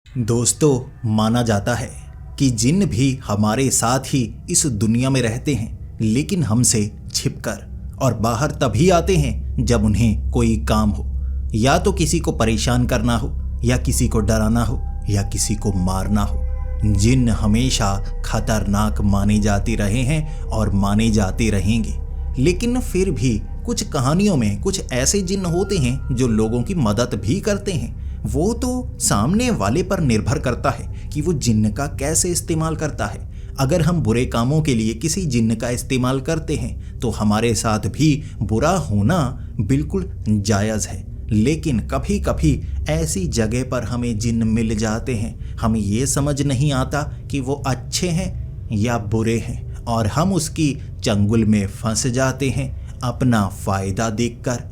दोस्तों, माना जाता है कि जिन्न भी हमारे साथ ही इस दुनिया में रहते हैं, लेकिन हमसे छिपकर, और बाहर तभी आते हैं जब उन्हें कोई काम हो, या तो किसी को परेशान करना हो, या किसी को डराना हो, या किसी को मारना हो। जिन्न हमेशा खतरनाक माने जाते रहे हैं और माने जाते रहेंगे, लेकिन फिर भी कुछ कहानियों में कुछ ऐसे जिन्न होते हैं जो लोगों की मदद भी करते हैं। वो तो सामने वाले पर निर्भर करता है कि वो जिन्न का कैसे इस्तेमाल करता है। अगर हम बुरे कामों के लिए किसी जिन्न का इस्तेमाल करते हैं तो हमारे साथ भी बुरा होना बिल्कुल जायज़ है। लेकिन कभी कभी ऐसी जगह पर हमें जिन्न मिल जाते हैं, हमें ये समझ नहीं आता कि वो अच्छे हैं या बुरे हैं, और हम उसकी चंगुल में फंस जाते हैं अपना फ़ायदा देखकर।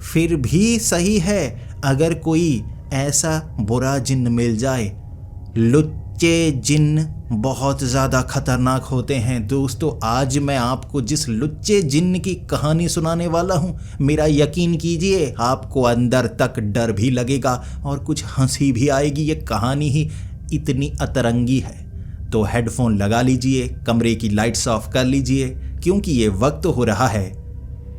फिर भी सही है अगर कोई ऐसा बुरा जिन्न मिल जाए। लुच्चे जिन्न बहुत ज़्यादा खतरनाक होते हैं। दोस्तों, आज मैं आपको जिस लुच्चे जिन्न की कहानी सुनाने वाला हूँ, मेरा यकीन कीजिए आपको अंदर तक डर भी लगेगा और कुछ हंसी भी आएगी। ये कहानी ही इतनी अतरंगी है। तो हेडफोन लगा लीजिए, कमरे की लाइट्स ऑफ कर लीजिए, क्योंकि ये वक्त हो रहा है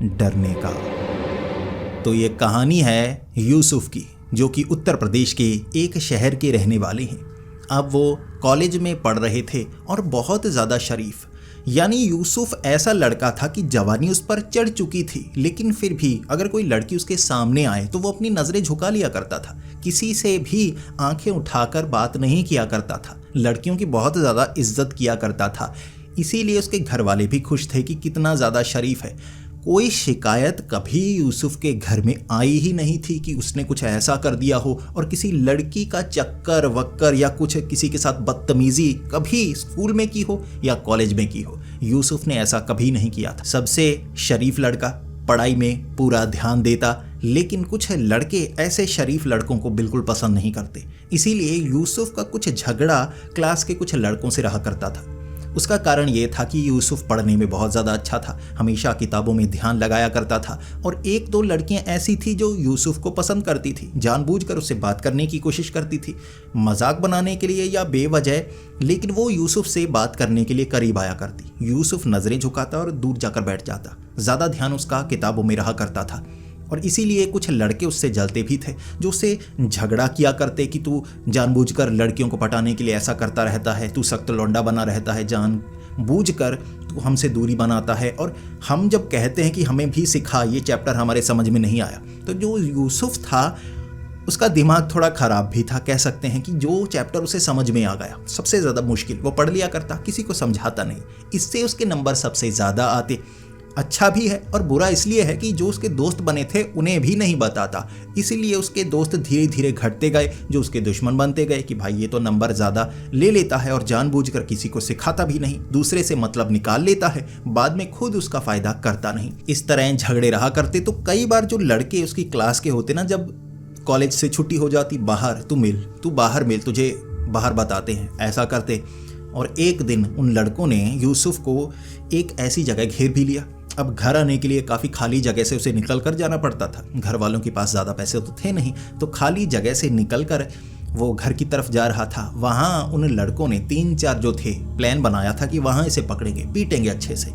डरने का। तो ये कहानी है यूसुफ की, जो कि उत्तर प्रदेश के एक शहर के रहने वाले हैं। अब वो कॉलेज में पढ़ रहे थे और बहुत ज़्यादा शरीफ, यानी यूसुफ ऐसा लड़का था कि जवानी उस पर चढ़ चुकी थी, लेकिन फिर भी अगर कोई लड़की उसके सामने आए तो वो अपनी नज़रें झुका लिया करता था। किसी से भी आंखें उठाकर बात नहीं किया करता था। लड़कियों की बहुत ज़्यादा इज्जत किया करता था। इसीलिए उसके घर वाले भी खुश थे कि कितना ज़्यादा शरीफ है। कोई शिकायत कभी यूसुफ के घर में आई ही नहीं थी कि उसने कुछ ऐसा कर दिया हो, और किसी लड़की का चक्कर वक्कर या कुछ किसी के साथ बदतमीजी कभी स्कूल में की हो या कॉलेज में की हो। यूसुफ ने ऐसा कभी नहीं किया था। सबसे शरीफ लड़का, पढ़ाई में पूरा ध्यान देता, लेकिन कुछ लड़के ऐसे शरीफ लड़कों को बिल्कुल पसंद नहीं करते। इसीलिए यूसुफ का कुछ झगड़ा क्लास के कुछ लड़कों से रहा करता था। उसका कारण ये था कि यूसुफ पढ़ने में बहुत ज़्यादा अच्छा था, हमेशा किताबों में ध्यान लगाया करता था, और एक दो लड़कियां ऐसी थी जो यूसुफ को पसंद करती थी, जानबूझकर उससे बात करने की कोशिश करती थी, मजाक बनाने के लिए या बेवजह, लेकिन वो यूसुफ से बात करने के लिए करीब आया करती। यूसुफ नज़रें झुकाता और दूर जाकर बैठ जाता। ज़्यादा ध्यान उसका किताबों में रहा करता था, और इसीलिए कुछ लड़के उससे जलते भी थे, जो उससे झगड़ा किया करते कि तू जानबूझकर लड़कियों को पटाने के लिए ऐसा करता रहता है, तू सख्त लौंडा बना रहता है, जानबूझकर तू हमसे दूरी बनाता है, और हम जब कहते हैं कि हमें भी सिखा, ये चैप्टर हमारे समझ में नहीं आया। तो जो यूसुफ था उसका दिमाग थोड़ा ख़राब भी था, कह सकते हैं कि जो चैप्टर उसे समझ में आ गया, सबसे ज़्यादा मुश्किल, वो पढ़ लिया करता, किसी को समझाता नहीं। इससे उसके नंबर सबसे ज़्यादा आते। अच्छा भी है और बुरा इसलिए है कि जो उसके दोस्त बने थे उन्हें भी नहीं बताता, इसीलिए उसके दोस्त धीरे धीरे घटते गए, जो उसके दुश्मन बनते गए कि भाई ये तो नंबर ज़्यादा ले लेता है और जानबूझकर किसी को सिखाता भी नहीं, दूसरे से मतलब निकाल लेता है, बाद में खुद उसका फ़ायदा करता नहीं। इस तरह झगड़े रहा करते। तो कई बार जो लड़के उसकी क्लास के होते ना, जब कॉलेज से छुट्टी हो जाती, बाहर तू बाहर मिल, तुझे बाहर बताते हैं, ऐसा करते। और एक दिन उन लड़कों ने यूसुफ को एक ऐसी जगह घेर भी लिया। अब घर आने के लिए काफ़ी खाली जगह से उसे निकल कर जाना पड़ता था। घर वालों के पास ज़्यादा पैसे तो थे नहीं, तो खाली जगह से निकल कर वो घर की तरफ जा रहा था। वहाँ उन लड़कों ने 3-4 जो थे प्लान बनाया था कि वहाँ इसे पकड़ेंगे, पीटेंगे अच्छे से।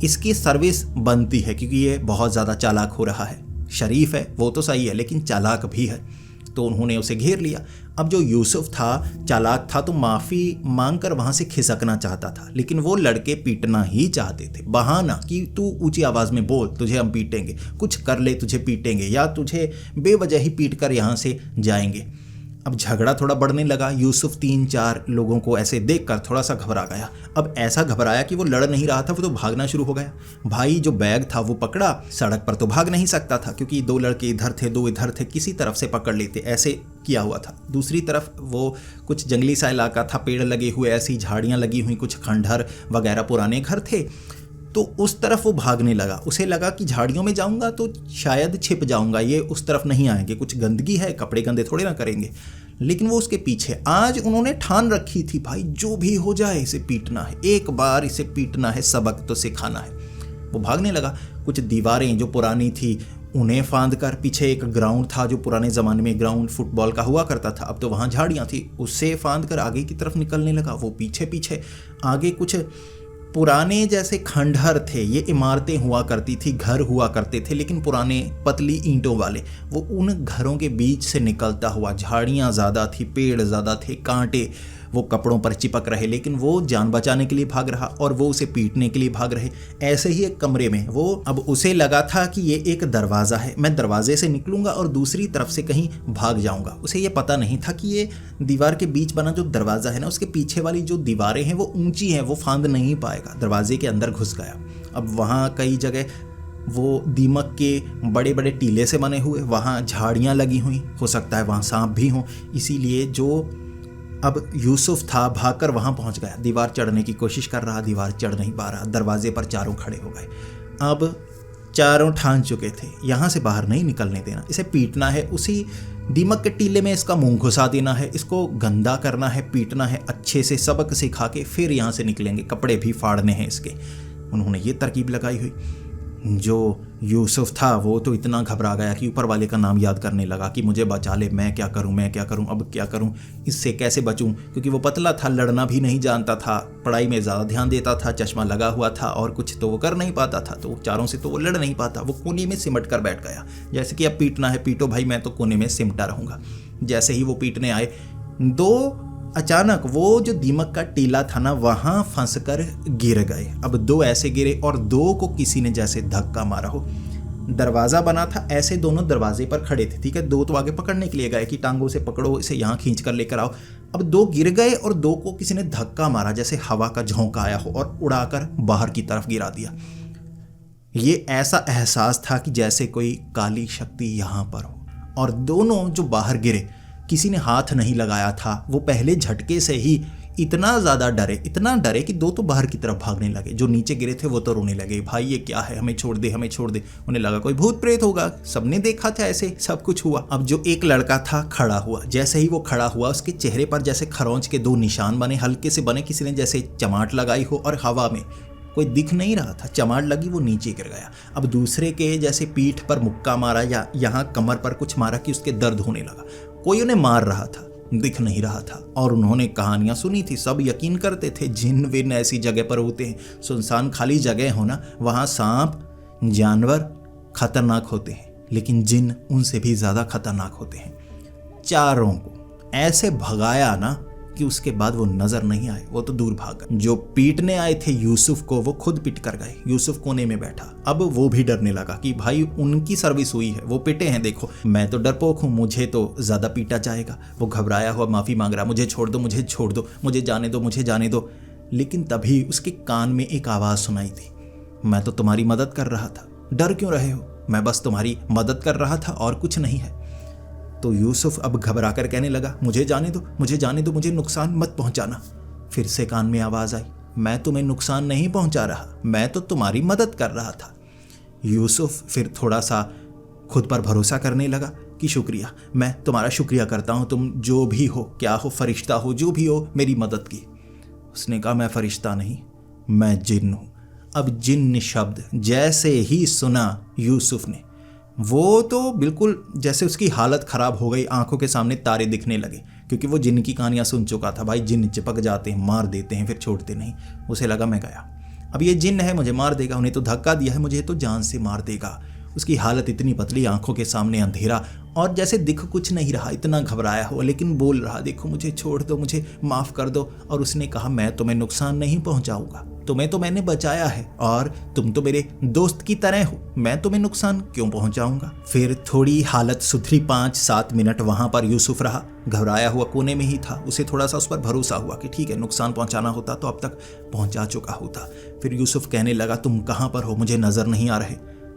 इसकी सर्विस बनती है क्योंकि ये बहुत ज़्यादा चालाक हो रहा है। शरीफ है वो तो सही है, लेकिन चालाक भी है, तो उन्होंने उसे घेर लिया। अब जो यूसुफ था चालाक था, तो माफ़ी मांगकर वहाँ से खिसकना चाहता था, लेकिन वो लड़के पीटना ही चाहते थे। बहाना कि तू ऊंची आवाज़ में बोल, तुझे हम पीटेंगे, कुछ कर ले तुझे पीटेंगे, या तुझे बेवजह ही पीट कर यहाँ से जाएंगे। अब झगड़ा थोड़ा बढ़ने लगा। यूसुफ 3-4 लोगों को ऐसे देखकर थोड़ा सा घबरा गया। अब ऐसा घबराया कि वो लड़ नहीं रहा था, वो तो भागना शुरू हो गया। भाई जो बैग था वो पकड़ा, सड़क पर तो भाग नहीं सकता था क्योंकि 2 लड़के इधर थे 2 इधर थे, किसी तरफ से पकड़ लेते, ऐसे किया हुआ था। दूसरी तरफ वो कुछ जंगली सा इलाका था, पेड़ लगे हुए, ऐसी झाड़ियाँ लगी हुई, कुछ खंडहर वगैरह पुराने घर थे, तो उस तरफ वो भागने लगा। उसे लगा कि झाड़ियों में जाऊंगा तो शायद छिप जाऊंगा, ये उस तरफ नहीं आएंगे, कुछ गंदगी है, कपड़े गंदे थोड़े ना करेंगे। लेकिन वो उसके पीछे। आज उन्होंने ठान रखी थी, भाई जो भी हो जाए इसे पीटना है, एक बार इसे पीटना है, सबक तो सिखाना है। वो भागने लगा। कुछ दीवारें जो पुरानी थी उन्हें फांद कर पीछे एक ग्राउंड था, जो पुराने ज़माने में ग्राउंड फुटबॉल का हुआ करता था, अब तो वहाँ झाड़ियाँ थी, उससे फांद कर आगे की तरफ निकलने लगा। वो पीछे पीछे आगे कुछ पुराने जैसे खंडहर थे, ये इमारतें हुआ करती थी, घर हुआ करते थे, लेकिन पुराने पतली ईंटों वाले। वो उन घरों के बीच से निकलता हुआ, झाड़ियाँ ज़्यादा थी, पेड़ ज़्यादा थे, कांटे वो कपड़ों पर चिपक रहे, लेकिन वो जान बचाने के लिए भाग रहा और वो उसे पीटने के लिए भाग रहे। ऐसे ही एक कमरे में वो, अब उसे लगा था कि ये एक दरवाज़ा है, मैं दरवाजे से निकलूंगा और दूसरी तरफ से कहीं भाग जाऊंगा। उसे ये पता नहीं था कि ये दीवार के बीच बना जो दरवाज़ा है ना, उसके पीछे वाली जो दीवारें हैं वो ऊंची हैं, वो फांद नहीं पाएगा। दरवाजे के अंदर घुस गया। अब वहाँ कई जगह वो दीमक के बड़े बड़े टीले से बने हुए, वहाँ झाड़ियाँ लगी हुई, हो सकता है वहाँ सांप भी हों, इसीलिए जो अब यूसुफ था भागकर वहाँ पहुँच गया। दीवार चढ़ने की कोशिश कर रहा, दीवार चढ़ नहीं पा रहा। दरवाजे पर चारों खड़े हो गए। अब चारों ठान चुके थे यहाँ से बाहर नहीं निकलने देना, इसे पीटना है, उसी दीमक के टीले में इसका मुंह घुसा देना है, इसको गंदा करना है, पीटना है, अच्छे से सबक सिखा के फिर यहाँ से निकलेंगे, कपड़े भी फाड़ने हैं इसके। उन्होंने ये तरकीब लगाई हुई। जो यूसुफ था वो तो इतना घबरा गया कि ऊपर वाले का नाम याद करने लगा कि मुझे बचा ले, मैं क्या करूं, मैं क्या करूं, अब क्या करूं, इससे कैसे बचूं, क्योंकि वो पतला था, लड़ना भी नहीं जानता था, पढ़ाई में ज़्यादा ध्यान देता था, चश्मा लगा हुआ था और कुछ तो वो कर नहीं पाता था, तो चारों से तो वो लड़ नहीं पाता। वो कोने में सिमट कर बैठ गया, जैसे कि अब पीटना है, पीटो भाई, मैं तो कोने में सिमटा रहूँगा। जैसे ही वो पीटने आए, अचानक वो जो दीमक का टीला था ना, वहाँ फंस कर गिर गए। अब दो ऐसे गिरे और दो को किसी ने जैसे धक्का मारा हो। दरवाज़ा बना था, ऐसे दोनों दरवाजे पर खड़े थे, ठीक है, दो तो आगे पकड़ने के लिए गए कि टांगों से पकड़ो, इसे यहाँ खींच कर लेकर आओ। अब दो गिर गए और दो को किसी ने धक्का मारा, जैसे हवा का झोंका आया हो और उड़ाकर बाहर की तरफ गिरा दिया। ये ऐसा एहसास था कि जैसे कोई काली शक्ति यहाँ पर हो। और दोनों जो बाहर गिरे, किसी ने हाथ नहीं लगाया था, वो पहले झटके से ही इतना ज़्यादा डरे कि दो तो बाहर की तरफ भागने लगे। जो नीचे गिरे थे वो तो रोने लगे, भाई ये क्या है, हमें छोड़ दे, हमें छोड़ दे। उन्हें लगा कोई भूत प्रेत होगा, सबने देखा था ऐसे सब कुछ हुआ। अब जो एक लड़का था खड़ा हुआ, जैसे ही वो खड़ा हुआ उसके चेहरे पर जैसे खरोंच के दो निशान बने, हल्के से बने, किसी ने जैसे चमाट लगाई हो, और हवा में कोई दिख नहीं रहा था, चमाट लगी, वो नीचे गिर गया। अब दूसरे के जैसे पीठ पर मुक्का मारा या यहाँ कमर पर कुछ मारा कि उसके दर्द होने लगा। कोई उन्हें मार रहा था, दिख नहीं रहा था। और उन्होंने कहानियां सुनी थी, सब यकीन करते थे जिन विन ऐसी जगह पर होते हैं, सुनसान खाली जगह हो ना, वहाँ सांप जानवर खतरनाक होते हैं, लेकिन जिन उनसे भी ज़्यादा खतरनाक होते हैं। चारों को ऐसे भगाया ना कि उसके बाद वो नजर नहीं आए, वो तो दूर भाग गए। जो पीटने आए थे यूसुफ को, वो खुद पिट कर गए। यूसुफ कोने में बैठा। अब वो भी डरने लगा कि भाई उनकी सर्विस हुई है, वो पिटे हैं, देखो मैं तो डरपोक हूँ, मुझे तो ज़्यादा पीटा जाएगा। वो घबराया हुआ माफ़ी मांग रहा, मुझे छोड़ दो, मुझे छोड़ दो, मुझे जाने दो, मुझे जाने दो। लेकिन तभी उसके कान में एक आवाज़ सुनाई दी, मैं तो तुम्हारी मदद कर रहा था, डर क्यों रहे हो, मैं बस तुम्हारी मदद कर रहा था और कुछ नहीं है। तो यूसुफ अब घबरा कर कहने लगा, मुझे जाने दो, मुझे जाने दो, मुझे नुकसान मत पहुंचाना। फिर से कान में आवाज़ आई, मैं तुम्हें नुकसान नहीं पहुंचा रहा, मैं तो तुम्हारी मदद कर रहा था। यूसुफ फिर थोड़ा सा खुद पर भरोसा करने लगा कि शुक्रिया, मैं तुम्हारा शुक्रिया करता हूँ, तुम जो भी हो, क्या हो, फरिश्ता हो, जो भी हो, मेरी मदद की। उसने कहा, मैं फरिश्ता नहीं, मैं जिन्न हूँ। अब जिन्न शब्द जैसे ही सुना यूसुफ ने, वो तो बिल्कुल जैसे उसकी हालत ख़राब हो गई, आंखों के सामने तारे दिखने लगे, क्योंकि वो जिन्न की कहानियाँ सुन चुका था। भाई जिन्न चिपक जाते हैं, मार देते हैं, फिर छोड़ते नहीं। उसे लगा मैं गया, अब ये जिन्न है, मुझे मार देगा, उन्हें तो धक्का दिया है, मुझे तो जान से मार देगा। उसकी हालत इतनी पतली, आंखों के सामने अंधेरा, और जैसे दिख कुछ नहीं रहा, इतना घबराया हो, लेकिन बोल रहा, देखो मुझे छोड़ दो, मुझे माफ़ कर दो। और उसने कहा, मैं तुम्हें नुकसान नहीं पहुंचाऊंगा, तुम्हें तो मैंने बचाया है और तुम तो मेरे दोस्त की तरह हो, मैं तुम्हें नुकसान क्यों पहुंचाऊंगा। फिर थोड़ी हालत सुधरी, 5-7 मिनट वहां पर यूसुफ रहा, घबराया हुआ कोने में ही था। उसे थोड़ा सा उस पर भरोसा हुआ कि ठीक है, नुकसान पहुंचाना होता तो अब तक पहुंचा चुका होता। फिर यूसुफ कहने लगा, तुम कहाँ पर हो, मुझे नजर नहीं आ रहे।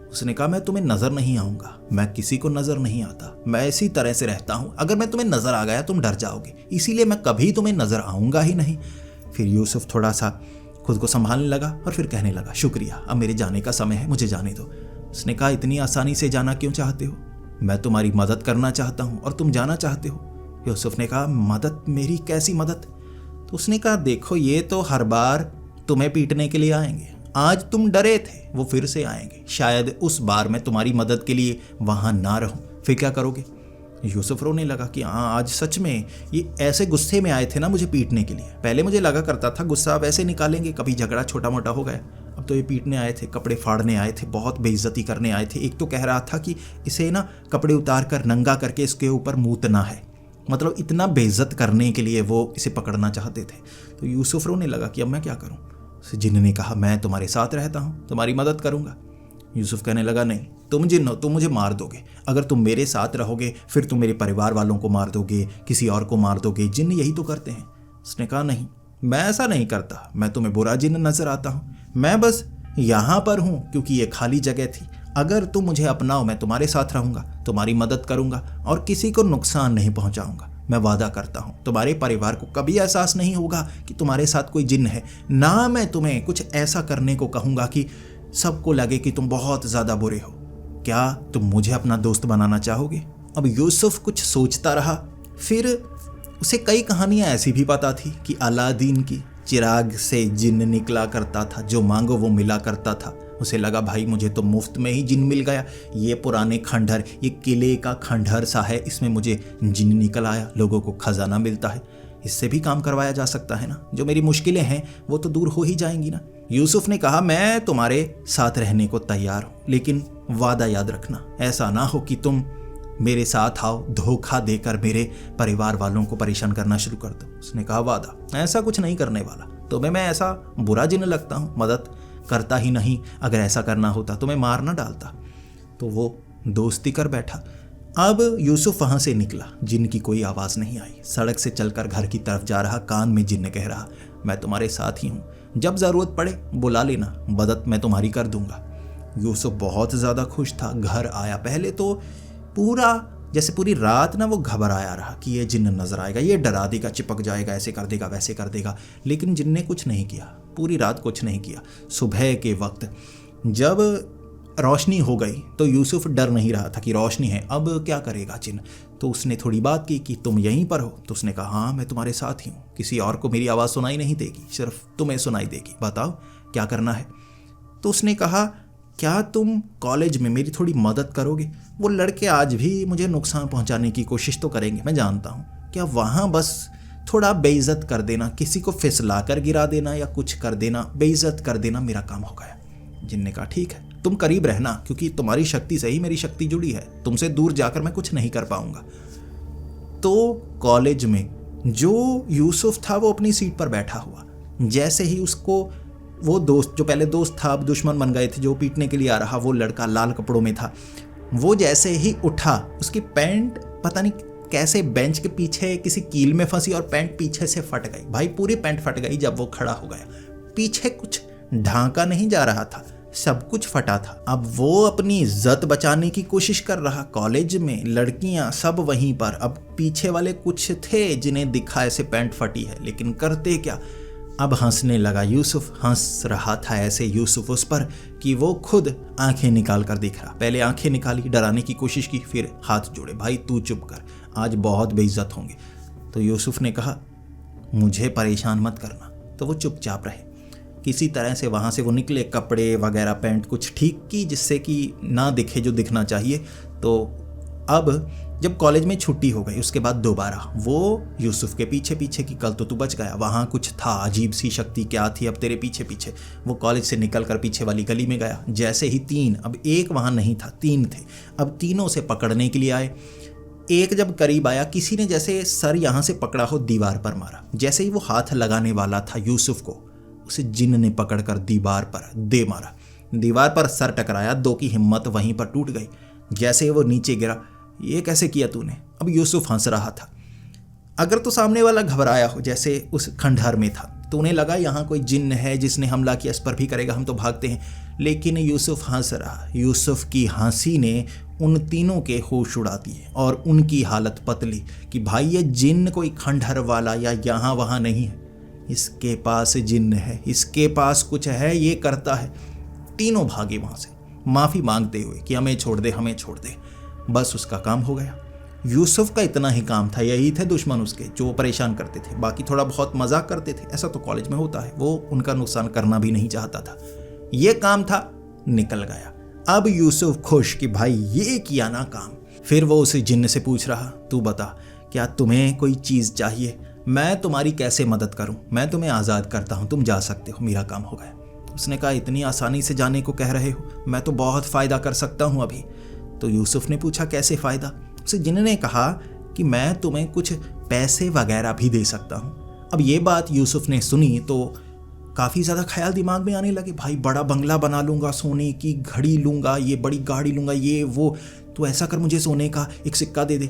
उसने कहा, मैं तुम्हें नजर नहीं आऊंगा, मैं किसी को नजर नहीं आता, मैं इसी तरह से रहता हूं, अगर मैं तुम्हें नजर आ गया तुम डर जाओगे, इसीलिए मैं कभी तुम्हें नजर आऊंगा ही नहीं। फिर यूसुफ थोड़ा सा खुद को संभालने लगा और फिर कहने लगा, शुक्रिया, अब मेरे जाने का समय है, मुझे जाने दो। उसने कहा, इतनी आसानी से जाना क्यों चाहते हो, मैं तुम्हारी मदद करना चाहता हूँ और तुम जाना चाहते हो। यूसुफ ने कहा, मदद, मेरी कैसी मदद। तो उसने कहा, देखो ये तो हर बार तुम्हें पीटने के लिए आएंगे, आज तुम डरे थे, वो फिर से आएंगे, शायद उस बार मैं तुम्हारी मदद के लिए वहां ना रहूं, फिर क्या करोगे? यूसुफ रोने लगा कि हाँ, आज सच में ये ऐसे गुस्से में आए थे ना मुझे पीटने के लिए। पहले मुझे लगा करता था गुस्सा वैसे निकालेंगे, कभी झगड़ा छोटा मोटा हो गया, अब तो ये पीटने आए थे, कपड़े फाड़ने आए थे, बहुत बेइज्जती करने आए थे। एक तो कह रहा था कि इसे ना कपड़े उतार कर नंगा करके इसके ऊपर मूतना है, मतलब इतना बेइज्जत करने के लिए वो इसे पकड़ना चाहते थे। तो यूसुफ रोने लगा कि अब मैं क्या करूं? जिन्न ने कहा मैं तुम्हारे साथ रहता हूं, तुम्हारी मदद करूंगा। यूसुफ कहने लगा नहीं, तुम जिन्न हो, तुम मुझे मार दोगे। अगर तुम मेरे साथ रहोगे फिर तुम मेरे परिवार वालों को मार दोगे, किसी और को मार दोगे, जिन्न यही तो करते हैं। उसने कहा नहीं, मैं ऐसा नहीं करता, मैं तुम्हें बुरा जिन्न नजर आता हूँ, मैं बस यहाँ पर हूँ क्योंकि ये खाली जगह थी। अगर तुम मुझे अपनाओ मैं तुम्हारे साथ रहूँगा, तुम्हारी मदद करूँगा और किसी को नुकसान नहीं पहुँचाऊँगा। मैं वादा करता हूँ तुम्हारे परिवार को कभी एहसास नहीं होगा कि तुम्हारे साथ कोई जिन्न है, ना मैं तुम्हें कुछ ऐसा करने को कहूँगा कि सबको लगे कि तुम बहुत ज़्यादा बुरे हो। क्या तुम मुझे अपना दोस्त बनाना चाहोगे? अब यूसुफ कुछ सोचता रहा। फिर उसे कई कहानियाँ ऐसी भी पता थी कि अलादीन की चिराग से जिन्न निकला करता था, जो मांगो वो मिला करता था। उसे लगा भाई मुझे तो मुफ्त में ही जिन्न मिल गया, ये पुराने खंडहर, ये किले का खंडहर सा है, इसमें मुझे जिन्न निकल आया, लोगों को खजाना मिलता है, इससे भी काम करवाया जा सकता है ना, जो मेरी मुश्किलें हैं वो तो दूर हो ही जाएंगी ना। यूसुफ ने कहा मैं तुम्हारे साथ रहने को तैयार हूँ, लेकिन वादा याद रखना, ऐसा ना हो कि तुम मेरे साथ आओ, धोखा देकर मेरे परिवार वालों को परेशान करना शुरू कर दो। उसने कहा वादा, ऐसा कुछ नहीं करने वाला, तुम्हें मैं ऐसा बुरा जिन्न लगता हूँ? मदद करता ही नहीं, अगर ऐसा करना होता तो मैं मार ना डालता। तो वो दोस्ती कर बैठा। अब यूसुफ वहां से निकला, जिन्न की कोई आवाज़ नहीं आई। सड़क से चलकर घर की तरफ जा रहा, कान में जिन्न कह रहा मैं तुम्हारे साथ ही हूँ, जब ज़रूरत पड़े बुला लेना, मदद मैं तुम्हारी कर दूंगा। यूसुफ बहुत ज़्यादा खुश था। घर आया, पहले तो पूरी रात ना वो घबराया रहा कि ये जिन्न नजर आएगा, ये डरा देगा, चिपक जाएगा, ऐसे कर देगा, वैसे कर देगा, लेकिन जिन्न ने कुछ नहीं किया, पूरी रात कुछ नहीं किया। सुबह के वक्त जब रोशनी हो गई तो यूसुफ डर नहीं रहा था कि रोशनी है, अब क्या करेगा जिन्न। तो उसने थोड़ी बात की कि तुम यहीं पर हो? तो उसने कहा हाँ मैं तुम्हारे साथ ही हूँ, किसी और को मेरी आवाज़ सुनाई नहीं देगी, सिर्फ तुम्हें सुनाई देगी, बताओ क्या करना है। तो उसने कहा क्या तुम कॉलेज में मेरी थोड़ी मदद करोगे? वो लड़के आज भी मुझे नुकसान पहुंचाने की कोशिश तो करेंगे, मैं जानता हूँ, क्या वहाँ बस थोड़ा बेइज्जत कर देना, किसी को फिसला कर गिरा देना या कुछ कर देना, बेइज्जत कर देना, मेरा काम हो गया। जिन्न ने कहा ठीक है, तुम करीब रहना, क्योंकि तुम्हारी शक्ति से ही मेरी शक्ति जुड़ी है, तुमसे दूर जाकर मैं कुछ नहीं कर पाऊंगा। तो कॉलेज में जो यूसुफ था वो अपनी सीट पर बैठा हुआ, जैसे ही उसको वो दोस्त, जो पहले दोस्त था अब दुश्मन बन गए थे, जो पीटने के लिए आ रहा, वो लड़का लाल कपड़ों में था, वो जैसे ही उठा उसकी पैंट पता नहीं कैसे बेंच के पीछे किसी कील में फंसी और पैंट पीछे से फट गई। भाई पूरी पैंट फट गई जब वो खड़ा हो गया, पीछे कुछ ढांका नहीं जा रहा था, सब कुछ फटा था। अब वो अपनी इज्जत बचाने की कोशिश कर रहा, कॉलेज में लड़कियां सब वहीं पर, अब पीछे वाले कुछ थे जिन्हें दिखा ऐसे पैंट फटी है, लेकिन करते क्या। अब हंसने लगा यूसुफ, हंस रहा था ऐसे यूसुफ उस पर कि वो खुद आंखें निकाल कर दिख रहा। पहले आंखें निकाली, डराने की कोशिश की, फिर हाथ जोड़े, भाई तू चुप कर, आज बहुत बेइज्जत होंगे। तो यूसुफ ने कहा मुझे परेशान मत करना। तो वो चुपचाप रहे। किसी तरह से वहाँ से वो निकले, कपड़े वगैरह पैंट कुछ ठीक की जिससे कि ना दिखे जो दिखना चाहिए। तो अब जब कॉलेज में छुट्टी हो गई उसके बाद दोबारा वो यूसुफ के पीछे पीछे कि कल तो तू बच गया, वहाँ कुछ था, अजीब सी शक्ति क्या थी, अब तेरे पीछे पीछे। वो कॉलेज से निकल कर पीछे वाली गली में गया, जैसे ही तीन, अब एक वहाँ नहीं था, तीन थे, अब तीनों से पकड़ने के लिए आए। एक जब करीब आया, किसी ने जैसे सर यहाँ से पकड़ा हो दीवार पर मारा। जैसे ही वो हाथ लगाने वाला था यूसुफ को, उसे जिन्न ने पकड़कर दीवार पर दे मारा। दीवार पर सर टकराया, दो की हिम्मत वहीं पर टूट गई। जैसे ही वो नीचे गिरा, ये कैसे किया तूने? अब यूसुफ हंस रहा था। अगर तो सामने वाला घबराया हो जैसे उस खंडहर में था, तो उन्हें लगा यहाँ कोई जिन्न है जिसने हमला किया, इस पर भी करेगा, हम तो भागते हैं। लेकिन यूसुफ हंस रहा। यूसुफ की हंसी ने उन तीनों के होश उड़ा दिए और उनकी हालत पतली कि भाई ये जिन्न कोई खंडहर वाला या यहाँ वहाँ नहीं है, इसके पास जिन्न है, इसके पास कुछ है, ये करता है। तीनों भागे वहाँ से माफ़ी मांगते हुए कि हमें छोड़ दे, हमें छोड़ दे। बस उसका काम हो गया। यूसुफ का इतना ही काम था, यही थे दुश्मन उसके जो परेशान करते थे, बाकी थोड़ा बहुत मजाक करते थे, ऐसा तो कॉलेज में होता है, वो उनका नुकसान करना भी नहीं चाहता था। ये काम था, निकल गया। अब यूसुफ खुश कि भाई ये किया ना काम। फिर वो उस जिन्न से पूछ रहा, तू बता क्या तुम्हें कोई चीज़ चाहिए? मैं तुम्हारी कैसे मदद करूं? मैं तुम्हें आज़ाद करता हूं, तुम जा सकते हो, मेरा काम हो गया। उसने कहा, इतनी आसानी से जाने को कह रहे हो? मैं तो बहुत फ़ायदा कर सकता हूं अभी। तो यूसुफ ने पूछा, कैसे फ़ायदा? उस जिन्न ने कहा कि मैं तुम्हें कुछ पैसे वगैरह भी दे सकता हूँ। अब ये बात यूसुफ ने सुनी तो काफ़ी ज़्यादा ख्याल दिमाग में आने लगे। भाई बड़ा बंगला बना लूँगा, सोने की घड़ी लूँगा, ये बड़ी गाड़ी लूँगा, ये वो, तो ऐसा कर मुझे सोने का एक सिक्का दे दे।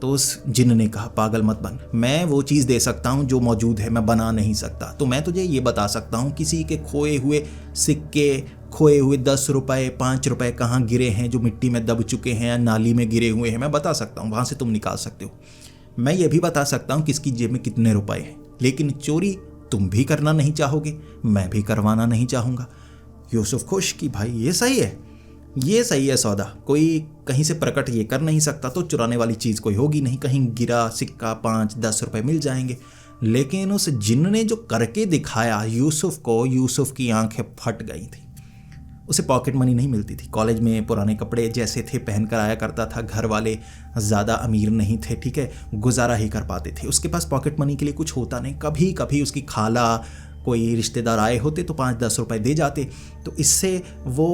तो उस जिन्न ने कहा, पागल मत बन, मैं वो चीज़ दे सकता हूँ जो मौजूद है, मैं बना नहीं सकता। तो मैं तुझे ये बता सकता हूँ किसी के खोए हुए सिक्के, खोए हुए 10 रुपए 5 रुपए कहाँ गिरे हैं, जो मिट्टी में दब चुके हैं या नाली में गिरे हुए हैं, मैं बता सकता हूँ, वहाँ से तुम निकाल सकते हो। मैं ये भी बता सकता हूँ किसकी जेब में कितने रुपए हैं। लेकिन चोरी तुम भी करना नहीं चाहोगे, मैं भी करवाना नहीं चाहूँगा। यूसुफ खुश कि भाई ये सही है, ये सही है सौदा, कोई कहीं से प्रकट ये कर नहीं सकता, तो चुराने वाली चीज़ कोई होगी नहीं, कहीं गिरा सिक्का 5-10 रुपए मिल जाएंगे। लेकिन उस जिन्न ने जो करके दिखाया यूसुफ को, यूसुफ की आंखें फट गई थी। उसे पॉकेट मनी नहीं मिलती थी, कॉलेज में पुराने कपड़े जैसे थे पहन कर आया करता था, घर वाले ज़्यादा अमीर नहीं थे, ठीक है, गुजारा ही कर पाते थे, उसके पास पॉकेट मनी के लिए कुछ होता नहीं। कभी कभी उसकी खाला कोई रिश्तेदार आए होते तो 5-10 रुपए दे जाते, तो इससे वो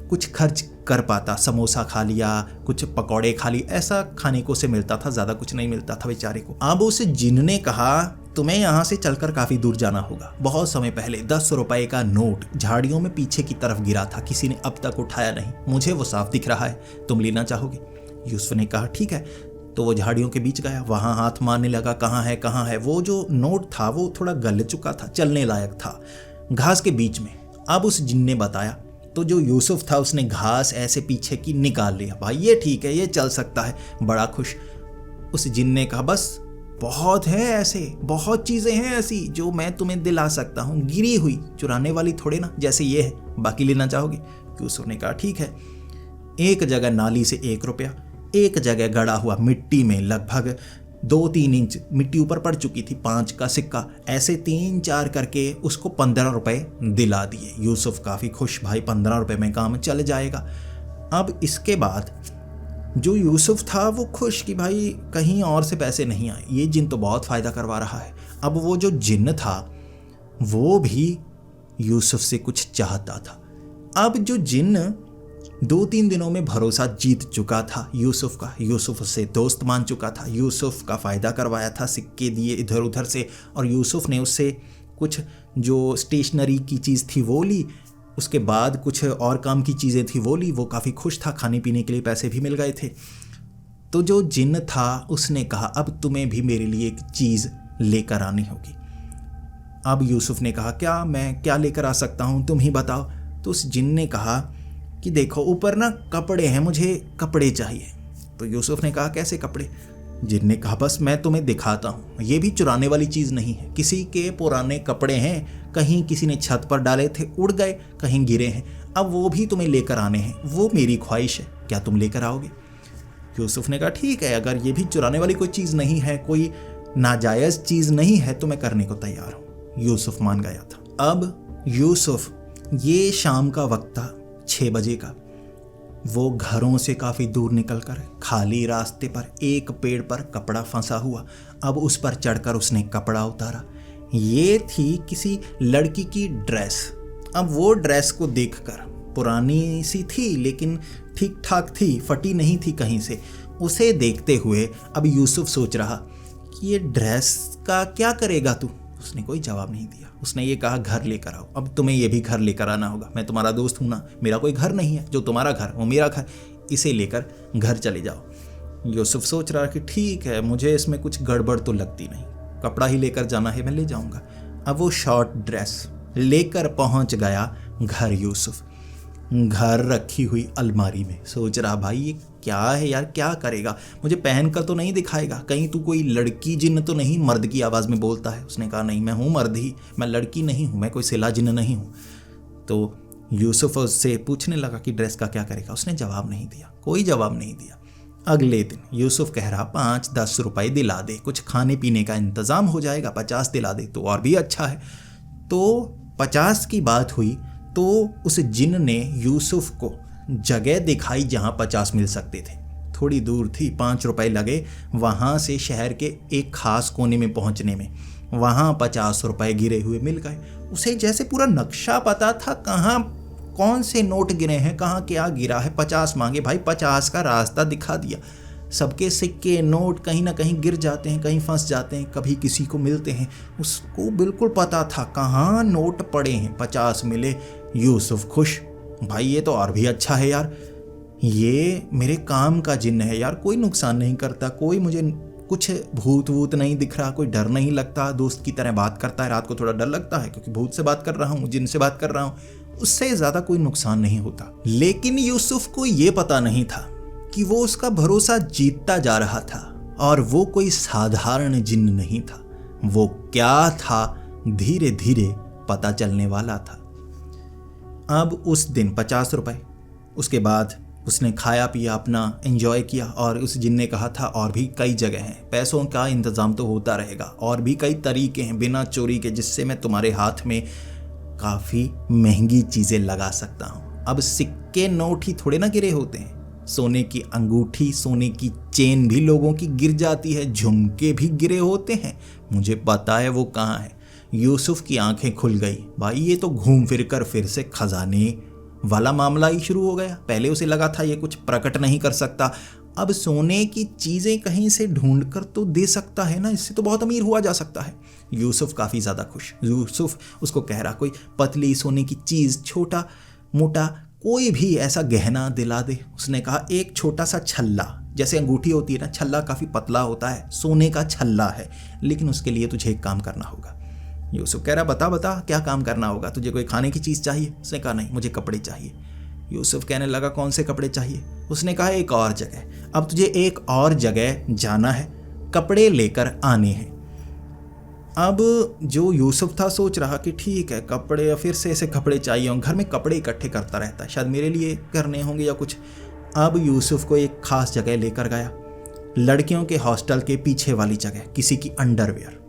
कुछ खर्च कर पाता, समोसा खा लिया, कुछ पकौड़े खा लिए, ऐसा खाने को उसे मिलता था, ज़्यादा कुछ नहीं मिलता था बेचारे को। अब उस जिन्न ने कहा, तुम्हें यहाँ से चलकर काफ़ी दूर जाना होगा। बहुत समय पहले 10 रुपए का नोट झाड़ियों में पीछे की तरफ गिरा था, किसी ने अब तक उठाया नहीं, मुझे वो साफ दिख रहा है, तुम लेना चाहोगे? यूसुफ ने कहा, ठीक है। तो वो झाड़ियों के बीच गया, वहाँ हाथ मारने लगा, कहाँ है कहाँ है। वो जो नोट था वो थोड़ा गल चुका था, चलने लायक था, घास के बीच में। अब उस जिन्न ने बताया, तो जो यूसुफ था उसने घास ऐसे पीछे की निकाल लिया। भाई ये ठीक है, ये चल सकता है, बड़ा खुश। उस जिन्न ने कहा, बस बहुत है ऐसे, बहुत चीज़ें हैं ऐसी जो मैं तुम्हें दिला सकता हूँ, गिरी हुई, चुराने वाली थोड़े ना, जैसे ये है, बाकी लेना चाहोगे? यूसुफ ने कहा, ठीक है। एक जगह नाली से 1 रुपया, एक जगह गड़ा हुआ मिट्टी में लगभग 2-3 इंच मिट्टी ऊपर पड़ चुकी थी, 5 का सिक्का, ऐसे 3-4 करके उसको 15 रुपए दिला दिए। यूसुफ काफ़ी खुश, भाई 15 रुपए में काम चल जाएगा। अब इसके बाद जो यूसुफ था वो खुश कि भाई कहीं और से पैसे नहीं आए, ये जिन्न तो बहुत फ़ायदा करवा रहा है। अब वो जो जिन्न था वो भी यूसुफ से कुछ चाहता था। अब जो जिन्न 2-3 दिनों में भरोसा जीत चुका था यूसुफ का, यूसुफ उससे दोस्त मान चुका था, यूसुफ का फ़ायदा करवाया था, सिक्के दिए इधर उधर से, और यूसुफ ने उससे कुछ जो स्टेशनरी की चीज़ थी वो ली, उसके बाद कुछ और काम की चीज़ें थी वो ली। वो काफ़ी खुश था, खाने पीने के लिए पैसे भी मिल गए थे। तो जो जिन्न था उसने कहा, अब तुम्हें भी मेरे लिए एक चीज़ लेकर आनी होगी। अब यूसुफ ने कहा, क्या, मैं क्या लेकर आ सकता हूँ, तुम ही बताओ। तो उस जिन्न ने कहा कि देखो ऊपर ना कपड़े हैं, मुझे कपड़े चाहिए। तो यूसुफ ने कहा, कैसे कपड़े? जिन्न ने कहा, बस मैं तुम्हें दिखाता हूँ, ये भी चुराने वाली चीज़ नहीं है, किसी के पुराने कपड़े हैं, कहीं किसी ने छत पर डाले थे, उड़ गए, कहीं गिरे हैं, अब वो भी तुम्हें लेकर आने हैं, वो मेरी ख्वाहिश है, क्या तुम लेकर आओगे? यूसुफ ने कहा, ठीक है, अगर ये भी चुराने वाली कोई चीज़ नहीं है, कोई नाजायज़ चीज़ नहीं है, तो मैं करने को तैयार हूँ। यूसुफ मान गया था। अब यूसुफ, ये शाम का वक्त था, 6 बजे का, वो घरों से काफ़ी दूर निकलकर खाली रास्ते पर एक पेड़ पर कपड़ा फंसा हुआ, अब उस पर चढ़कर उसने कपड़ा उतारा। ये थी किसी लड़की की ड्रेस। अब वो ड्रेस को देखकर, पुरानी सी थी लेकिन ठीक ठाक थी, फटी नहीं थी कहीं से, उसे देखते हुए अब यूसुफ सोच रहा कि ये ड्रेस का क्या करेगा तू? उसने कोई जवाब नहीं दिया। उसने ये कहा, घर लेकर आओ, अब तुम्हें ये भी घर लेकर आना होगा, मैं तुम्हारा दोस्त हूँ ना, मेरा कोई घर नहीं है, जो तुम्हारा घर वो मेरा घर, इसे लेकर घर चले जाओ। यूसुफ सोच रहा कि ठीक है, मुझे इसमें कुछ गड़बड़ तो लगती नहीं, कपड़ा ही लेकर जाना है, मैं ले जाऊँगा। अब वो शॉर्ट ड्रेस लेकर पहुँच गया घर यूसुफ, घर रखी हुई अलमारी में। सोच रहा, भाई ये क्या है यार, क्या करेगा, मुझे पहन कर तो नहीं दिखाएगा, कहीं तू कोई लड़की जिन्न तो नहीं? मर्द की आवाज़ में बोलता है। उसने कहा, नहीं, मैं हूँ मर्द ही, मैं लड़की नहीं हूँ, मैं कोई सिला जिन्न नहीं हूँ। तो यूसुफ उससे पूछने लगा कि ड्रेस का क्या करेगा। उसने जवाब नहीं दिया, कोई जवाब नहीं दिया। अगले दिन यूसुफ कह रहा, 5-10 रुपए दिला दे, कुछ खाने पीने का इंतज़ाम हो जाएगा, 50 दिला दे तो और भी अच्छा है। तो 50 की बात हुई तो उस जिन ने यूसुफ को जगह दिखाई जहाँ 50 मिल सकते थे। थोड़ी दूर थी, 5 रुपए लगे वहाँ से शहर के एक खास कोने में पहुँचने में। वहाँ 50 रुपए गिरे हुए मिल गए। उसे जैसे पूरा नक्शा पता था, कहाँ कौन से नोट गिरे हैं, कहाँ क्या गिरा है। 50 मांगे भाई, 50 का रास्ता दिखा दिया। सबके सिक्के नोट कहीं ना कहीं गिर जाते हैं, कहीं फंस जाते हैं, कभी किसी को मिलते हैं। उसको बिल्कुल पता था कहाँ नोट पड़े हैं। 50 मिले। यूसुफ खुश, भाई ये तो और भी अच्छा है यार, ये मेरे काम का जिन्न है यार, कोई नुकसान नहीं करता, कोई मुझे कुछ भूत वूत नहीं दिख रहा, कोई डर नहीं लगता, दोस्त की तरह बात करता है। रात को थोड़ा डर लगता है क्योंकि भूत से बात कर रहा हूँ, जिन से बात कर रहा हूँ, उससे ज़्यादा कोई नुकसान नहीं होता। लेकिन यूसुफ को ये पता नहीं था कि वो उसका भरोसा जीतता जा रहा था और वो कोई साधारण जिन्न नहीं था। वो क्या था धीरे धीरे पता चलने वाला था। अब उस दिन 50 रुपए, उसके बाद उसने खाया पिया, अपना एंजॉय किया। और उस जिन ने कहा था और भी कई जगह हैं, पैसों का इंतज़ाम तो होता रहेगा, और भी कई तरीके हैं बिना चोरी के जिससे मैं तुम्हारे हाथ में काफ़ी महंगी चीज़ें लगा सकता हूँ। अब सिक्के नोट ही थोड़े ना गिरे होते हैं, सोने की अंगूठी, सोने की चेन भी लोगों की गिर जाती है, झुमके भी गिरे होते हैं, मुझे पता है वो कहाँ है। यूसुफ की आंखें खुल गई, भाई ये तो घूम फिर कर फिर से खजाने वाला मामला ही शुरू हो गया। पहले उसे लगा था ये कुछ प्रकट नहीं कर सकता, अब सोने की चीज़ें कहीं से ढूंढ कर तो दे सकता है ना, इससे तो बहुत अमीर हुआ जा सकता है। यूसुफ काफ़ी ज़्यादा खुश। यूसुफ उसको कह रहा कोई पतली सोने की चीज़, छोटा मोटा कोई भी ऐसा गहना दिला दे। उसने कहा एक छोटा सा छल्ला, जैसे अंगूठी होती है ना, छल्ला काफ़ी पतला होता है, सोने का छल्ला है, लेकिन उसके लिए तुझे एक काम करना होगा। यूसुफ कह रहा बता बता क्या काम करना होगा, तुझे कोई खाने की चीज़ चाहिए? उसने कहा नहीं, मुझे कपड़े चाहिए। यूसुफ कहने लगा कौन से कपड़े चाहिए? उसने कहा एक और जगह, अब तुझे एक और जगह जाना है, कपड़े लेकर आने हैं। अब जो यूसुफ था सोच रहा कि ठीक है, कपड़े, फिर से ऐसे कपड़े चाहिए होंगे, घर में कपड़े इकट्ठे करता रहता है, शायद मेरे लिए करने होंगे या कुछ। अब यूसुफ को एक खास जगह लेकर गया, लड़कियों के हॉस्टल के पीछे वाली जगह, किसी की अंडरवेयर।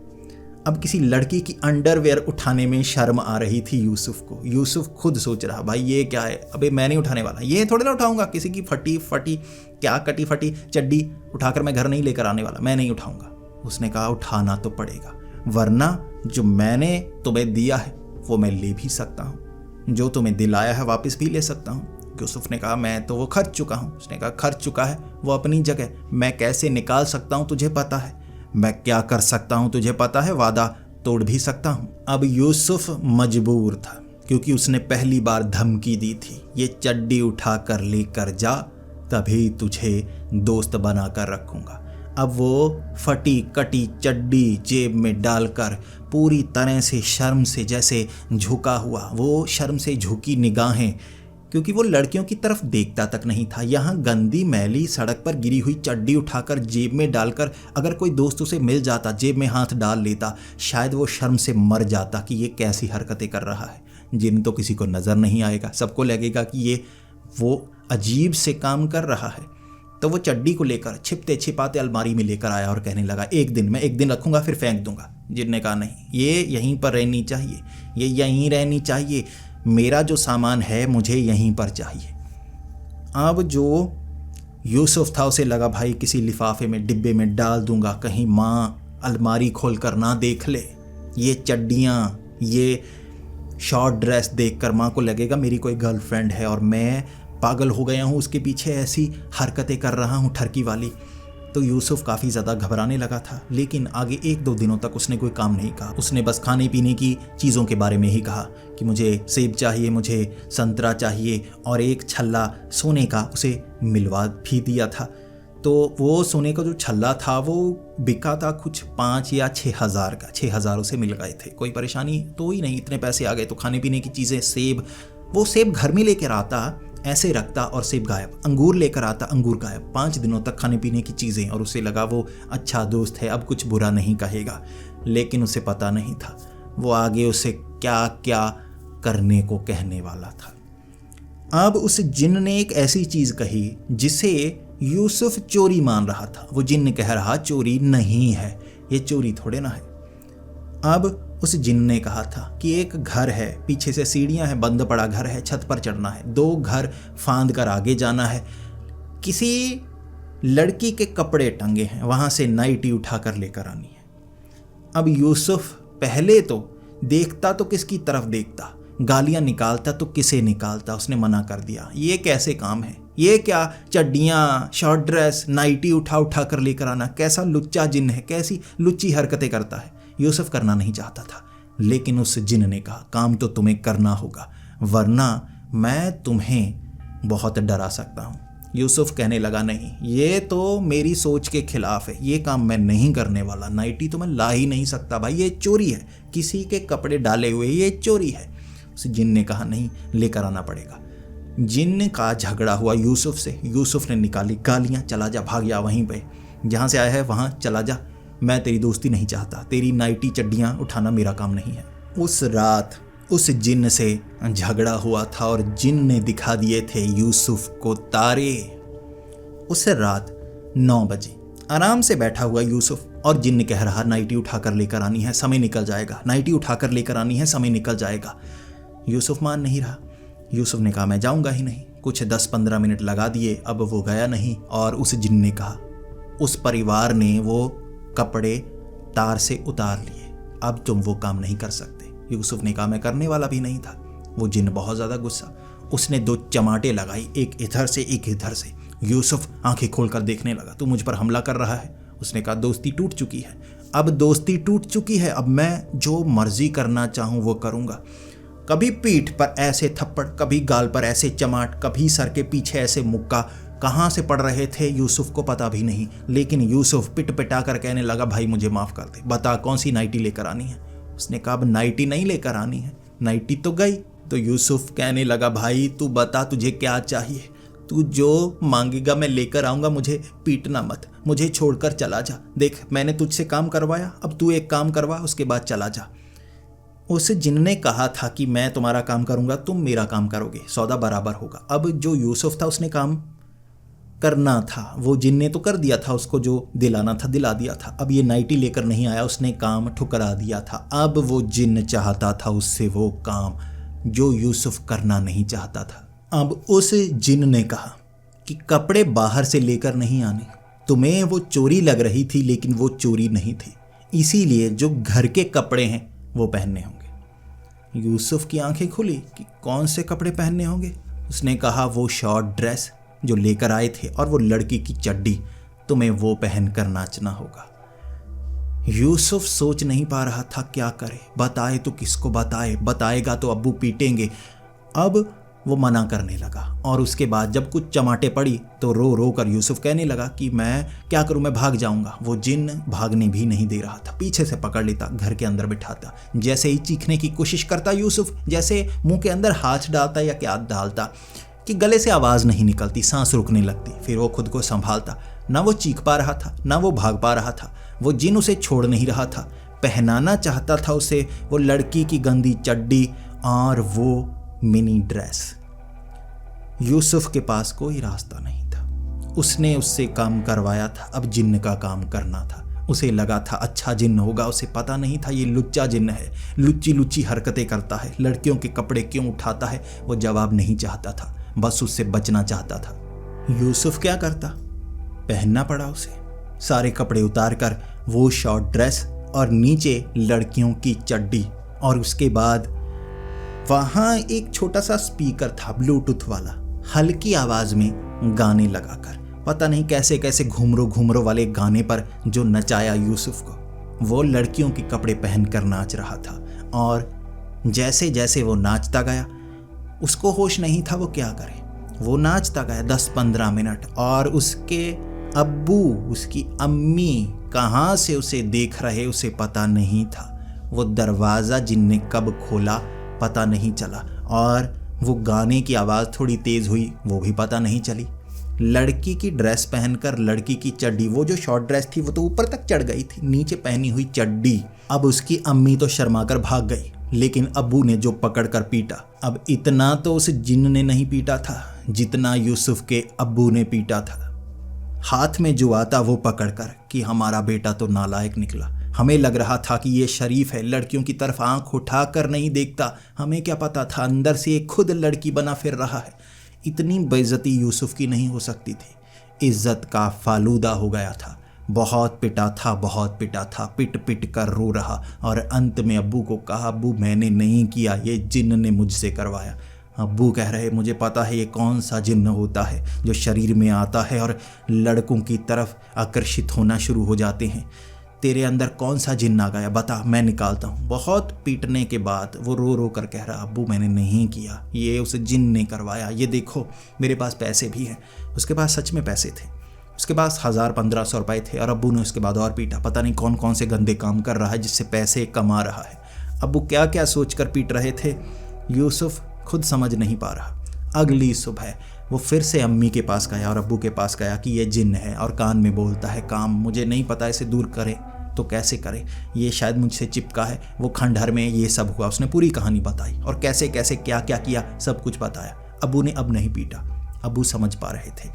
अब किसी लड़की की अंडरवेयर उठाने में शर्म आ रही थी यूसुफ को। यूसुफ खुद सोच रहा भाई ये क्या है, अबे मैं नहीं उठाने वाला, ये थोड़े ना उठाऊंगा, किसी की फटी फटी क्या कटी फटी चड्डी उठाकर मैं घर नहीं लेकर आने वाला, मैं नहीं उठाऊंगा। उसने कहा उठाना तो पड़ेगा, वरना जो मैंने तुम्हें दिया है वो मैं ले भी सकता हूँ, जो तुम्हें दिलाया है वापस भी ले सकता हूँ। यूसुफ ने कहा मैं तो वो खर्च चुका हूँ। उसने कहा खर्च चुका है वो अपनी जगह, मैं कैसे निकाल सकता हूँ तुझे पता है, मैं क्या कर सकता हूँ तुझे पता है, वादा तोड़ भी सकता हूँ। अब यूसुफ मजबूर था क्योंकि उसने पहली बार धमकी दी थी, ये चड्डी उठा कर लेकर जा, तभी तुझे दोस्त बना कर रखूँगा। अब वो फटी कटी चड्डी जेब में डालकर पूरी तरह से शर्म से जैसे झुका हुआ, वो शर्म से झुकी निगाहें, क्योंकि वो लड़कियों की तरफ देखता तक नहीं था। यहाँ गंदी मैली सड़क पर गिरी हुई चड्डी उठाकर जेब में डालकर अगर कोई दोस्त उसे मिल जाता, जेब में हाथ डाल लेता, शायद वो शर्म से मर जाता कि ये कैसी हरकतें कर रहा है। जिन तो किसी को नज़र नहीं आएगा, सबको लगेगा कि ये वो अजीब से काम कर रहा है। तो वो चड्डी को लेकर छिपते छिपाते अलमारी में लेकर आया और कहने लगा एक दिन रखूँगा फिर फेंक दूंगा। जिन ने कहा नहीं, ये यहीं पर रहनी चाहिए, ये यहीं रहनी चाहिए, मेरा जो सामान है मुझे यहीं पर चाहिए। अब जो यूसुफ था उसे लगा भाई किसी लिफाफे में डिब्बे में डाल दूंगा, कहीं माँ अलमारी खोल कर ना देख ले। ये चड्डियाँ, ये शॉर्ट ड्रेस देखकर माँ को लगेगा मेरी कोई गर्लफ्रेंड है और मैं पागल हो गया हूँ, उसके पीछे ऐसी हरकतें कर रहा हूँ ठरकी वाली। तो यूसुफ काफ़ी ज़्यादा घबराने लगा था। लेकिन आगे 1-2 दिनों तक उसने कोई काम नहीं कहा। उसने बस खाने पीने की चीज़ों के बारे में ही कहा कि मुझे सेब चाहिए, मुझे संतरा चाहिए, और एक छल्ला सोने का उसे मिलवा भी दिया था। तो वो सोने का जो छल्ला था वो बिका था कुछ 5 या 6 हज़ार का। 6 हज़ार उसे मिल गए थे, कोई परेशानी तो ही नहीं, इतने पैसे आ गए। तो खाने पीने की चीज़ें, सेब, वो सेब घर में लेकर आता, ऐसे रखता और सेब गायब, अंगूर लेकर आता, अंगूर गायब। 5 दिनों तक खाने पीने की चीज़ें, और उसे लगा वो अच्छा दोस्त है, अब कुछ बुरा नहीं कहेगा। लेकिन उसे पता नहीं था वो आगे उसे क्या क्या करने को कहने वाला था। अब उस जिन ने एक ऐसी चीज़ कही जिसे यूसुफ चोरी मान रहा था। वो जिन कह रहा चोरी नहीं है, ये चोरी थोड़े ना है। अब उस जिन ने कहा था कि एक घर है, पीछे से सीढ़ियां हैं, बंद पड़ा घर है, छत पर चढ़ना है, 2 घर फांद कर आगे जाना है, किसी लड़की के कपड़े टंगे हैं, वहां से नाइटी उठा कर लेकर आनी है। अब यूसुफ पहले तो देखता तो किसकी तरफ देखता, गालियां निकालता तो किसे निकालता, उसने मना कर दिया। ये कैसे काम है, ये क्या चड्डियाँ, शॉर्ट ड्रेस, नाइटी उठा उठा कर लेकर आना, कैसा लुच्चा जिन है, कैसी लुच्ची हरकतें करता है। यूसुफ करना नहीं चाहता था, लेकिन उस जिन ने कहा काम तो तुम्हें करना होगा, वरना मैं तुम्हें बहुत डरा सकता हूँ। यूसुफ कहने लगा नहीं, ये तो मेरी सोच के खिलाफ है, ये काम मैं नहीं करने वाला, नाइटी तो मैं ला ही नहीं सकता भाई, ये चोरी है, किसी के कपड़े डाले हुए ये चोरी है। उस जिन ने कहा नहीं, लेकर आना पड़ेगा। जिन का झगड़ा हुआ यूसुफ से, यूसुफ ने निकाली गालियां, चला जा, भाग जा, वहीं पे जहाँ से आया है वहाँ चला जा, मैं तेरी दोस्ती नहीं चाहता, तेरी नाइटी चड्डियाँ उठाना मेरा काम नहीं है। उस रात उस जिन से झगड़ा हुआ था और जिन ने दिखा दिए थे यूसुफ को तारे। उस रात 9 बजे आराम से बैठा हुआ यूसुफ और जिन ने कह रहा नाइटी उठाकर लेकर आनी है, समय निकल जाएगा, नाइटी उठाकर लेकर आनी है, समय निकल जाएगा। यूसुफ मान नहीं रहा। यूसुफ ने कहा मैं जाऊंगा ही नहीं। कुछ 10-15 मिनट लगा दिए, अब वो गया नहीं। और उस जिन ने कहा, उस परिवार ने वो कपड़े तार से उतार लिए, अब तुम वो काम नहीं कर सकते। यूसुफ ने कहा मैं करने वाला भी नहीं था। वो जिन बहुत ज़्यादा गुस्सा, उसने 2 चमाटे लगाई, एक इधर से एक इधर से। यूसुफ आंखें खोलकर देखने लगा, तू मुझ पर हमला कर रहा है। उसने कहा दोस्ती टूट चुकी है, अब दोस्ती टूट चुकी है, अब मैं जो मर्जी करना चाहूँ वो करूँगा। कभी पीठ पर ऐसे थप्पड़, कभी गाल पर ऐसे चमाट, कभी सर के पीछे ऐसे मुक्का, कहाँ से पड़ रहे थे यूसुफ को पता भी नहीं। लेकिन यूसुफ पिट पिटा कर कहने लगा भाई मुझे माफ़ कर दे, बता कौन सी नाइटी लेकर आनी है। उसने कहा अब नाइटी नहीं लेकर आनी है, नाइटी तो गई। तो यूसुफ कहने लगा भाई तू बता तुझे क्या चाहिए, तू जो मांगेगा मैं लेकर आऊँगा, मुझे पीटना मत, मुझे छोड़कर चला जा। देख मैंने तुझसे काम करवाया, अब तू एक काम करवा, उसके बाद चला जा। उस जिन ने कहा था कि मैं तुम्हारा काम करूँगा, तुम मेरा काम करोगे, सौदा बराबर होगा। अब जो यूसुफ था उसने काम करना था, वो जिन ने तो कर दिया था, उसको जो दिलाना था दिला दिया था। अब ये नाइटी लेकर नहीं आया, उसने काम ठुकरा दिया था। अब वो जिन चाहता था उससे वो काम जो यूसुफ करना नहीं चाहता था। अब उस जिन ने कहा कि कपड़े बाहर से लेकर नहीं आने, तुम्हें वो चोरी लग रही थी लेकिन वो चोरी नहीं थी, इसीलिए जो घर के कपड़े हैं वो पहनने होंगे। यूसुफ की आंखें खुली कि कौन से कपड़े पहनने होंगे। उसने कहा वो शॉर्ट ड्रेस जो लेकर आए थे और वो लड़की की चड्डी, तुम्हें वो पहन कर नाचना होगा। यूसुफ सोच नहीं पा रहा था क्या करे, बताए तो किसको बताए, बताएगा तो अब्बू पीटेंगे। अब वो मना करने लगा और उसके बाद जब कुछ चमाटे पड़ी तो रो रो कर यूसुफ कहने लगा कि मैं क्या करूं, मैं भाग जाऊंगा। वो जिन भागने भी नहीं दे रहा था, पीछे से पकड़ लेता, घर के अंदर बिठाता। जैसे ही चीखने की कोशिश करता यूसुफ, जैसे मुंह के अंदर हाथ डालता या क्या डालता कि गले से आवाज़ नहीं निकलती, सांस रुकने लगती। फिर वो खुद को संभालता, ना वो चीख पा रहा था ना वो भाग पा रहा था। वो जिन उसे छोड़ नहीं रहा था, पहनाना चाहता था उसे वो लड़की की गंदी चड्डी और वो मिनी ड्रेस। यूसुफ के पास कोई रास्ता नहीं था, उसने उससे काम करवाया था, अब जिन्न का काम करना था। उसे लगा था अच्छा जिन्न होगा, उसे पता नहीं था ये लुच्चा जिन्न है, लुच्ची लुच्ची हरकतें करता है, लड़कियों के कपड़े क्यों उठाता है। वो जवाब नहीं चाहता था, बस उससे बचना चाहता था। यूसुफ क्या करता, पहनना पड़ा उसे सारे कपड़े उतार कर, वो शॉर्ट ड्रेस और नीचे लड़कियों की चड्डी। और उसके बाद वहाँ एक छोटा सा स्पीकर था ब्लूटूथ वाला, हल्की आवाज़ में गाने लगाकर, पता नहीं कैसे कैसे घुमरो वाले गाने पर जो नचाया यूसुफ को। वो लड़कियों के कपड़े पहनकर नाच रहा था और जैसे जैसे वो नाचता गया उसको होश नहीं था वो क्या करे। वो नाचता गया 10-15 मिनट और उसके अब्बू, उसकी अम्मी कहाँ से उसे देख रहे उसे पता नहीं था। वो दरवाज़ा जिनने कब खोला पता नहीं चला और वो गाने की आवाज़ थोड़ी तेज़ हुई वो भी पता नहीं चली। लड़की की ड्रेस पहनकर लड़की की चड्डी, वो जो शॉर्ट ड्रेस थी वो तो ऊपर तक चढ़ गई थी, नीचे पहनी हुई चड्डी। अब उसकी अम्मी तो शर्माकर भाग गई, लेकिन अब्बू ने जो पकड़ कर पीटा, अब इतना तो उस जिन्न ने नहीं पीटा था जितना यूसुफ के अब्बू ने पीटा था। हाथ में जो आता वो पकड़कर कि हमारा बेटा तो नालायक निकला, हमें लग रहा था कि ये शरीफ है, लड़कियों की तरफ आंख उठाकर नहीं देखता। हमें क्या पता था अंदर से ये खुद लड़की बना फिर रहा है। इतनी बेइज्जती यूसुफ की नहीं हो सकती थी। इज्जत का फालूदा हो गया था। बहुत पिटा था, बहुत पिटा था, पिट पिट कर रो रहा और अंत में अब्बू को कहा, अब्बू मैंने नहीं किया, ये जिन्न ने मुझसे करवाया। अब्बू कह रहे, मुझे पता है ये कौन सा जिन्न होता है जो शरीर में आता है और लड़कों की तरफ आकर्षित होना शुरू हो जाते हैं। तेरे अंदर कौन सा जिन्न आ गया, बता, मैं निकालता हूँ। बहुत पीटने के बाद वो रो रो कर कह रहा, अब्बू मैंने नहीं किया, ये उस जिन्न ने करवाया। ये देखो मेरे पास पैसे भी हैं। उसके पास सच में पैसे थे, उसके पास 1000-1500 रुपए थे और अब्बू ने उसके बाद और पीटा। पता नहीं कौन कौन से गंदे काम कर रहा है जिससे पैसे कमा रहा है। अब्बू क्या क्या सोच कर पीट रहे थे, यूसुफ खुद समझ नहीं पा रहा। अगली सुबह वो फिर से अम्मी के पास गया और अब्बू के पास गया कि ये जिन्न है और कान में बोलता है, काम मुझे नहीं पता, इसे दूर करें तो कैसे करें, ये शायद मुझसे चिपका है। वो खंडहर में ये सब हुआ, उसने पूरी कहानी बताई और कैसे कैसे क्या क्या किया सब कुछ बताया। अब्बू ने अब नहीं पीटा। अब्बू समझ पा रहे थे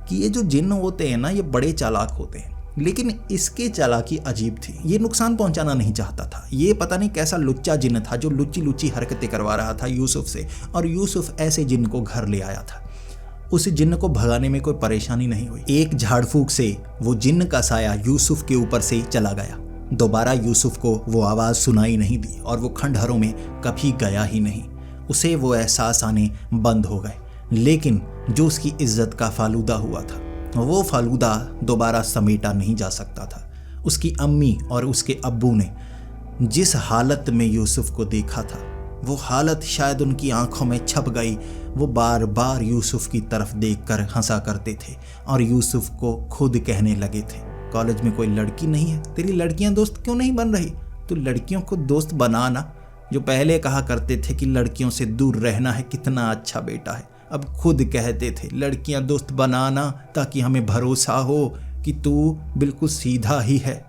कि ये जो जिन्न होते हैं ना, ये बड़े चालाक होते हैं, लेकिन इसके चालाकी अजीब थी। ये नुकसान पहुंचाना नहीं चाहता था। ये पता नहीं कैसा लुच्चा जिन्न था जो लुच्ची लुच्ची हरकतें करवा रहा था यूसुफ से, और यूसुफ ऐसे जिन्न को घर ले आया था। उस जिन्न को भगाने में कोई परेशानी नहीं हुई। एक झाड़ फूंक से वो जिन्न का साया यूसुफ के ऊपर से चला गया। दोबारा यूसुफ को वो आवाज़ सुनाई नहीं दी और वो खंडहरों में कभी गया ही नहीं। उसे वो एहसास आने बंद हो गए। लेकिन जो उसकी इज्जत का फालूदा हुआ था, वो फालूदा दोबारा समेटा नहीं जा सकता था। उसकी अम्मी और उसके अब्बू ने जिस हालत में यूसुफ को देखा था, वो हालत शायद उनकी आंखों में छप गई। वो बार बार यूसुफ की तरफ देखकर हंसा करते थे और यूसुफ को खुद कहने लगे थे, कॉलेज में कोई लड़की नहीं है, तेरी लड़कियां दोस्त क्यों नहीं बन रही? तो लड़कियों को दोस्त बनाना। जो पहले कहा करते थे कि लड़कियों से दूर रहना है, कितना अच्छा बेटा है, अब खुद कहते थे लड़कियां दोस्त बनाना ताकि हमें भरोसा हो कि तू बिल्कुल सीधा ही है।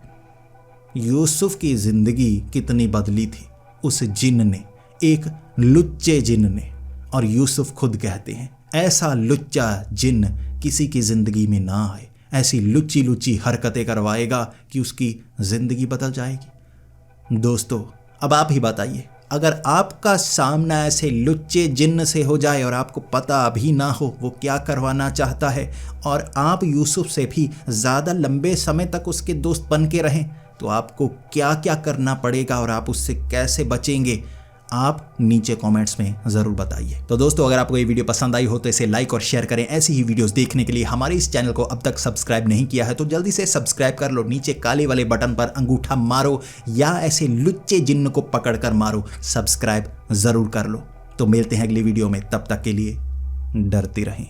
यूसुफ की जिंदगी कितनी बदली थी उस जिन्न ने, एक लुच्चे जिन्न ने। और यूसुफ खुद कहते हैं, ऐसा लुच्चा जिन्न किसी की जिंदगी में ना आए, ऐसी लुच्ची लुच्ची हरकतें करवाएगा कि उसकी जिंदगी बदल जाएगी। दोस्तों अब आप ही बताइए, अगर आपका सामना ऐसे लुच्चे जिन्न से हो जाए और आपको पता भी ना हो वो क्या करवाना चाहता है, और आप यूसुफ से भी ज़्यादा लंबे समय तक उसके दोस्त बन के रहें, तो आपको क्या क्या करना पड़ेगा और आप उससे कैसे बचेंगे, आप नीचे कमेंट्स में ज़रूर बताइए। तो दोस्तों अगर आपको ये वीडियो पसंद आई हो तो इसे लाइक और शेयर करें। ऐसी ही वीडियोस देखने के लिए हमारे इस चैनल को अब तक सब्सक्राइब नहीं किया है तो जल्दी से सब्सक्राइब कर लो। नीचे काले वाले बटन पर अंगूठा मारो या ऐसे लुच्चे जिन्न को पकड़कर मारो, सब्सक्राइब ज़रूर कर लो। तो मिलते हैं अगली वीडियो में, तब तक के लिए डरते रहें।